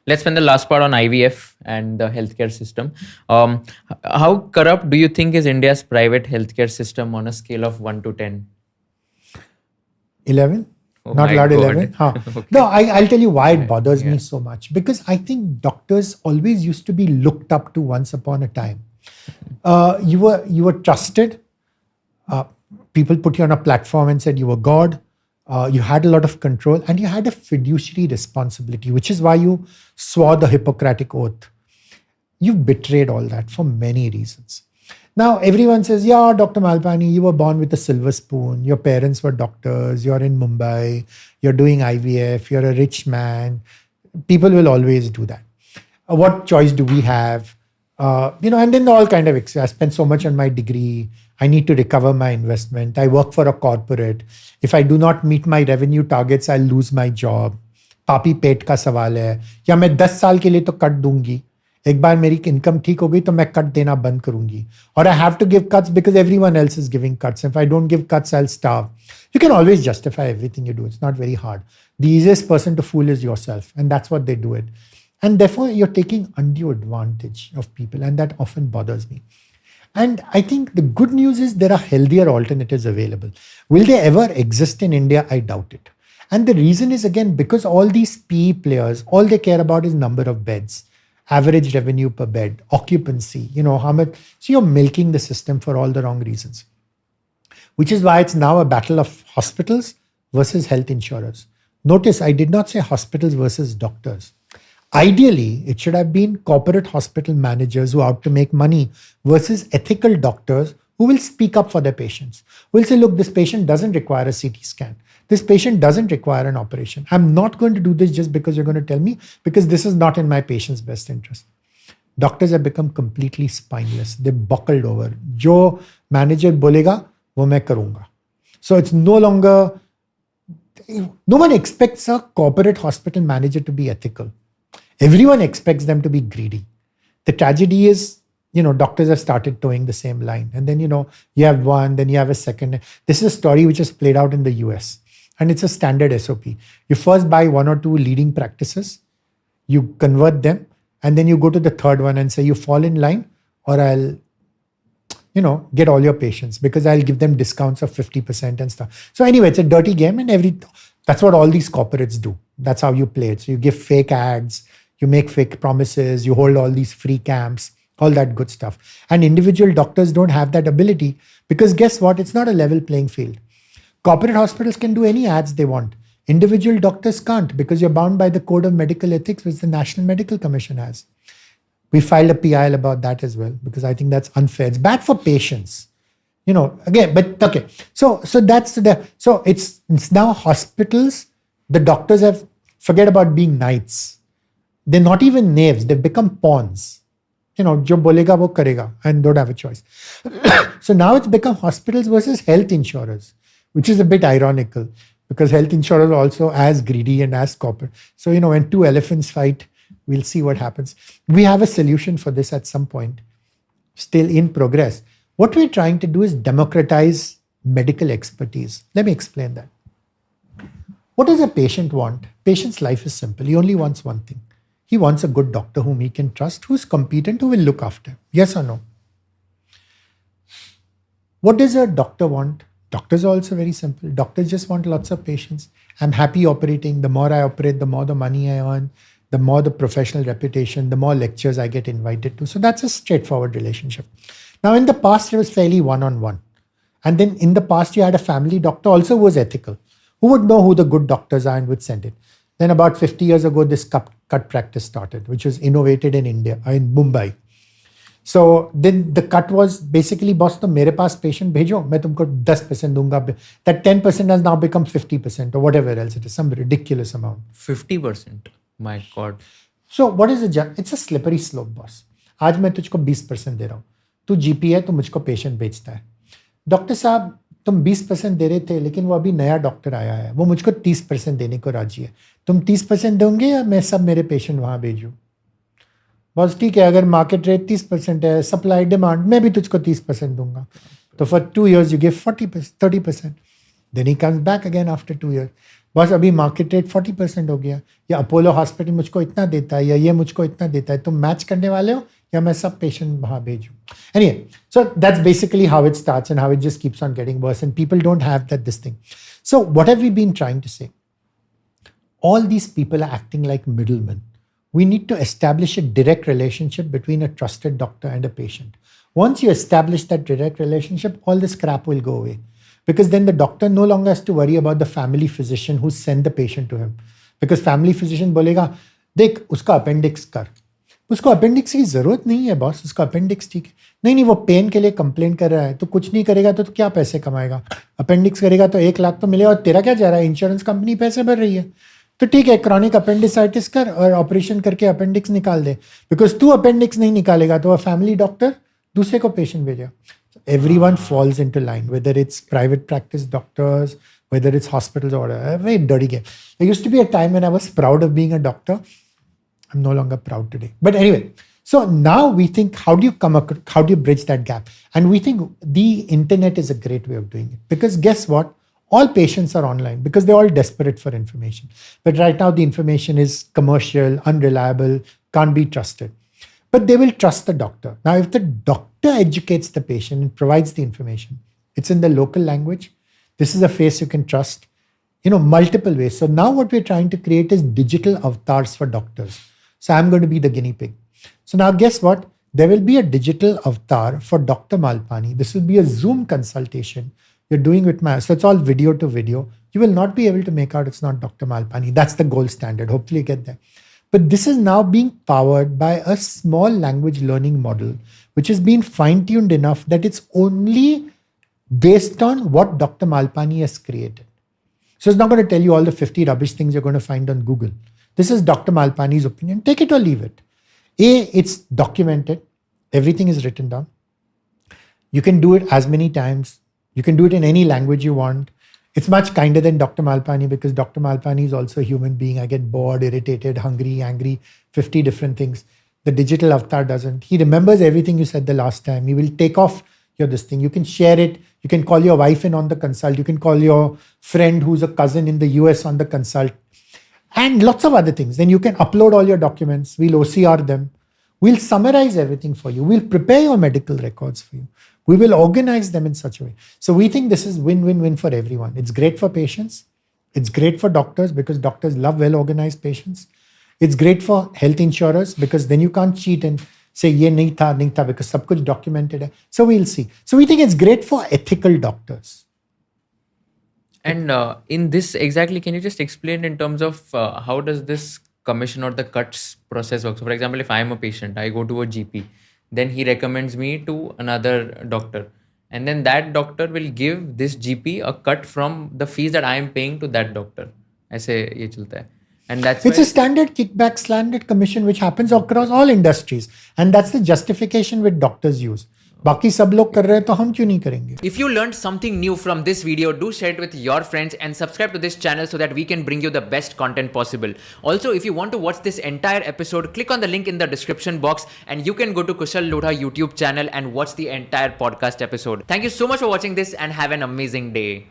let's spend the last part on IVF and the healthcare system. How corrupt do you think is India's private healthcare system on a scale of 1 to 10? 11? Oh Not my allowed God. 11? Huh. Okay. No, I'll tell you why it bothers Yeah. me so much. Because I think doctors always used to be looked up to once upon a time. You were trusted. People put you on a platform and said you were God. You had a lot of control and you had a fiduciary responsibility, which is why you swore the Hippocratic Oath. You betrayed all that for many reasons. Now, everyone says, yeah, Dr. Malpani, you were born with a silver spoon. Your parents were doctors. You're in Mumbai. You're doing IVF. You're a rich man. People will always do that. What choice do we have? And then all kind of, I spent so much on my degree. I need to recover my investment. I work for a corporate. If I do not meet my revenue targets, I'll lose my job. पापी पेट का सवाल है या मैं 10 साल के लिए तो कट दूंगी एक बार मेरी इनकम ठीक हो गई तो मैं कट देना बंद करूंगी और I have to give cuts because everyone else is giving cuts. If I don't give cuts, I'll starve. You can always justify everything you do. It's not very hard. The easiest person to fool is yourself, and that's what they do it. And therefore, you're taking undue advantage of people, and that often bothers me. And I think the good news is there are healthier alternatives available. Will they ever exist in India? I doubt it. And the reason is, again, because all these PE players, all they care about is number of beds, average revenue per bed, occupancy, how much. So you're milking the system for all the wrong reasons, which is why it's now a battle of hospitals versus health insurers. Notice I did not say hospitals versus doctors. Ideally, it should have been corporate hospital managers who are out to make money versus ethical doctors who will speak up for their patients. Who will say, look, this patient doesn't require a CT scan. This patient doesn't require an operation. I'm not going to do this just because you're going to tell me, because this is not in my patient's best interest. Doctors have become completely spineless. They're buckled over. Jo manager bolega, wo main karunga. So it's no longer, no one expects a corporate hospital manager to be ethical. Everyone expects them to be greedy. The tragedy is, doctors have started towing the same line. And then, you have one, then you have a second. This is a story which is played out in the US. And it's a standard SOP. You first buy one or two leading practices, you convert them, and then you go to the third one and say, you fall in line, or I'll, get all your patients because I'll give them discounts of 50% and stuff. So anyway, it's a dirty game, and that's what all these corporates do. That's how you play it. So you give fake ads, you make fake promises, you hold all these free camps, all that good stuff. And individual doctors don't have that ability because guess what? It's not a level playing field. Corporate hospitals can do any ads they want. Individual doctors can't because you're bound by the Code of Medical Ethics, which the National Medical Commission has. We filed a PIL about that as well because I think that's unfair. It's bad for patients. Again, but okay. So it's now hospitals. The doctors have forget about being knights. They're not even knaves. They've become pawns. Jo bolega wo karega and don't have a choice. So now it's become hospitals versus health insurers, which is a bit ironical because health insurers are also as greedy and as corporate. So, when two elephants fight, we'll see what happens. We have a solution for this at some point, still in progress. What we're trying to do is democratize medical expertise. Let me explain that. What does a patient want? Patient's life is simple. He only wants one thing. He wants a good doctor whom he can trust, who's competent, who will look after him. Yes or no? What does a doctor want? Doctors are also very simple. Doctors just want lots of patients. I'm happy operating. The more I operate, the more the money I earn, the more the professional reputation, the more lectures I get invited to. So that's a straightforward relationship. Now, in the past, it was fairly one-on-one. And then in the past, you had a family doctor also who was ethical, who would know who the good doctors are and would send it. Then about 50 years ago, this cut practice started, which was innovated in India, in Mumbai. So then the cut was basically, boss, to mere paas patient bhejo, main tumko 10% dunga. That 10% has now become 50% or whatever else it is, some ridiculous amount. 50%? My God. So what is it's a slippery slope, boss. आज मैं तुझको 20% दे रहा हूँ. तू GP है, तो मुझको patient बेचता है. डॉक्टर साहब, तुम 20% दे रहे थे, लेकिन वो अभी नया डॉक्टर आया है, वो मुझको 30% देने को राजी है. तुम 30% दोगे या मैं सब मेरे पेशेंट वहाँ भेजूँ? बस ठीक है, अगर मार्केट रेट 30% है, सप्लाई डिमांड, मैं भी तुझको 30% दूंगा. तो for 2 years you give 30%. Then he comes back again after 2 years. बस अभी मार्केट रेट 40% हो गया, या अपोलो हॉस्पिटल मुझको इतना देता है, या ये मुझको इतना देता है, तुम मैच करने वाले हो या मैं सब पेशेंट वहाँ भेजूँ. Anyway, so that's basically how it starts and how it just keeps on getting worse, and people don't have this thing. So what have we been trying to say? All these people are acting like middlemen. We need to establish a direct relationship between a trusted doctor and a patient. Once you establish that direct relationship, all this crap will go away. Because then the doctor no longer has to worry about the family physician who sent the patient to him. Because family physician बोलेगा, देख उसका appendix कर. उसको appendix की जरूरत नहीं है boss, उसका अपेंडिक्स ठीक है. नहीं नहीं, वो पेन के लिए कंप्लेन कर रहा है, तो कुछ नहीं करेगा तो क्या पैसे कमाएगा? अपेंडिक्स करेगा तो 1 लाख तो मिलेगा, और तेरा क्या जा रहा है? इंश्योरेंस कंपनी पैसे भर रही है. तो ठीक है, क्रॉनिक अपेंडिसाइटिस कर और ऑपरेशन करके अपेंडिक्स निकाल दे. बिकॉज तू अपेंडिक्स नहीं निकालेगा तो फैमिली डॉक्टर दूसरे को पेशेंट भेजेगा. Everyone falls into line, whether it's private practice doctors, whether it's hospitals or whatever. Very dirty game. There used to be a time when I was proud of being a doctor. I'm no longer proud today. But anyway, so now we think, how do you bridge that gap? And we think the internet is a great way of doing it. Because guess what? All patients are online because they're all desperate for information. But right now the information is commercial, unreliable, can't be trusted. But they will trust the doctor. Now, if the doctor educates the patient and provides the information, it's in the local language. This is a face you can trust, multiple ways. So now what we're trying to create is digital avatars for doctors. So I'm going to be the guinea pig. So now guess what? There will be a digital avatar for Dr. Malpani. This will be a Zoom consultation you're doing with so it's all video to video. You will not be able to make out it's not Dr. Malpani. That's the gold standard. Hopefully you get there. But this is now being powered by a small language learning model, which has been fine-tuned enough that it's only based on what Dr. Malpani has created. So it's not going to tell you all the 50 rubbish things you're going to find on Google. This is Dr. Malpani's opinion. Take it or leave it. It's documented. Everything is written down. You can do it as many times. You can do it in any language you want. It's much kinder than Dr. Malpani because Dr. Malpani is also a human being. I get bored, irritated, hungry, angry, 50 different things. The digital avatar doesn't. He remembers everything you said the last time. He will take off this thing. You can share it. You can call your wife in on the consult. You can call your friend who's a cousin in the US on the consult. And lots of other things. Then you can upload all your documents. We'll OCR them. We'll summarize everything for you. We'll prepare your medical records for you. We will organize them in such a way. So we think this is win-win-win for everyone. It's great for patients. It's great for doctors because doctors love well-organized patients. It's great for health insurers because then you can't cheat and say, ye nahi tha, because sab kuch documented hai. So we'll see. So we think it's great for ethical doctors. And in this exactly, can you just explain in terms of how does this commission or the cuts process work? So for example, if I'm a patient, I go to a GP. Then he recommends me to another doctor. And then that doctor will give this GP a cut from the fees that I am paying to that doctor. ऐसे ये चलता है. And it's a standard kickback, standard commission, which happens across all industries. And that's the justification which doctors use. बाकी सब लोग कर रहे हैं तो हम क्यों नहीं करेंगे? If you learned something new from this video, do share it with your friends and subscribe to this channel so that we can bring you the best content possible. Also, if you want to watch this entire episode, click on the link in the description box and you can go to Kushal Lodha YouTube channel and watch the entire podcast episode. Thank you so much for watching this and have an amazing day.